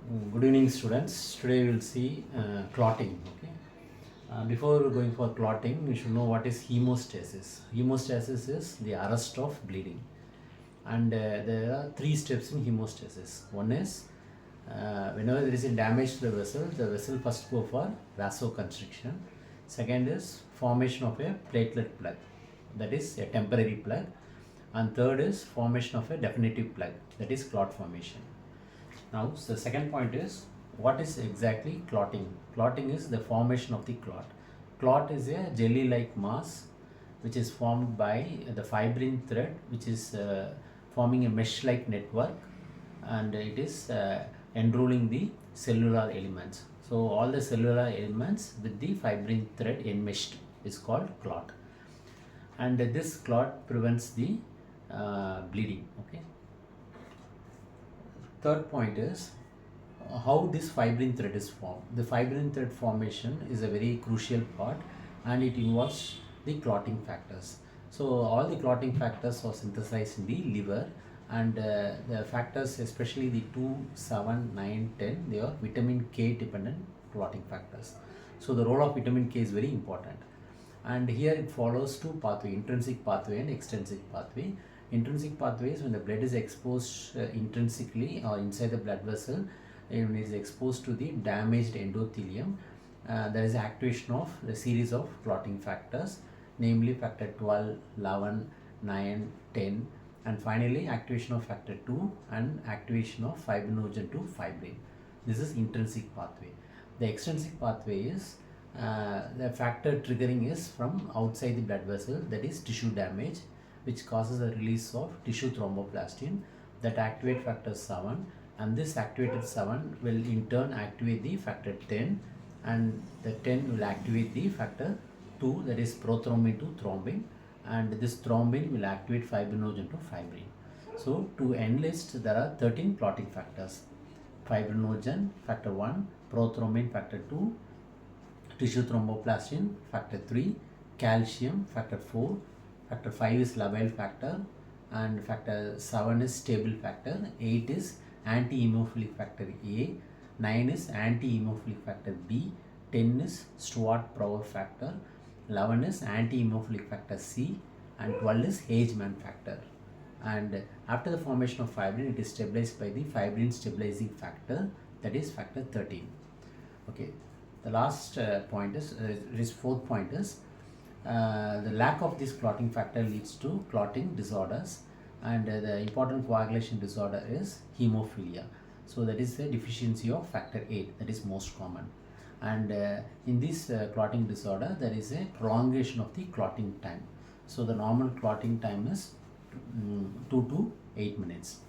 Good evening, students. Today we will see clotting. Okay. Before going for clotting, we should know what is hemostasis. Hemostasis is the arrest of bleeding, and there are three steps in hemostasis. One is whenever there is a damage to the vessel first go for vasoconstriction. Second is formation of a platelet plug, that is a temporary plug, and third is formation of a definitive plug, that is clot formation. Now, so the second point is what is exactly clotting? Clotting is the formation of the clot. Clot is a jelly-like mass which is formed by the fibrin thread, which is forming a mesh-like network, and it is enrolling the cellular elements. So all the cellular elements with the fibrin thread enmeshed is called clot, and this clot prevents the bleeding. Okay. Third point is how this fibrin thread is formed. The fibrin thread formation is a very crucial part, and it involves the clotting factors. So all the clotting factors are synthesized in the liver, and the factors, especially the 2, 7, 9, 10, they are vitamin K dependent clotting factors. So the role of vitamin K is very important, and here it follows two pathway: intrinsic pathway and extrinsic pathway. Intrinsic pathways, when the blood is exposed intrinsically or inside the blood vessel, when it is exposed to the damaged endothelium, there is activation of a series of clotting factors, namely factor 12, 11, 9, 10, and finally activation of factor 2 and activation of fibrinogen to fibrin. This is intrinsic pathway. The extrinsic pathway is the factor triggering is from outside the blood vessel, that is tissue damage, which causes the release of tissue thromboplastin that activate factor 7, and this activated 7 will in turn activate the factor 10, and the 10 will activate the factor 2, that is prothrombin to thrombin, and this thrombin will activate fibrinogen to fibrin. So to enlist, there are 13 clotting factors: fibrinogen factor 1, prothrombin factor 2, tissue thromboplastin factor 3, calcium factor 4, factor 5 is labile factor, and factor 7 is stable factor, 8 is anti-hemophilic factor A, 9 is anti-hemophilic factor B, 10 is Stewart-Power factor, 11 is anti-hemophilic factor C, and 12 is Hageman factor. And after the formation of fibrin, it is stabilized by the fibrin stabilizing factor, that is factor 13. Okay, the last point is, fourth point is, the lack of this clotting factor leads to clotting disorders, and the important coagulation disorder is hemophilia. So that is the deficiency of factor 8, that is most common, and in this clotting disorder there is a prolongation of the clotting time. So the normal clotting time is 2 to 8 minutes.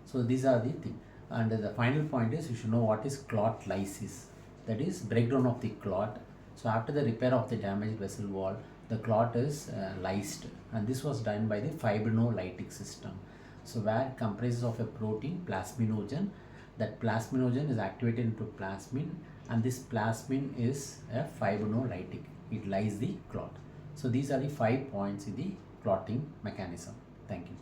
So these are the things, and the final point is you should know what is clot lysis, that is breakdown of the clot. So after the repair of the damaged vessel wall, the clot is lysed, and this was done by the fibrinolytic system. So where it comprises of a protein plasminogen, that plasminogen is activated into plasmin, and this plasmin is a fibrinolytic. It lyses the clot. So these are the 5 points in the clotting mechanism. Thank you.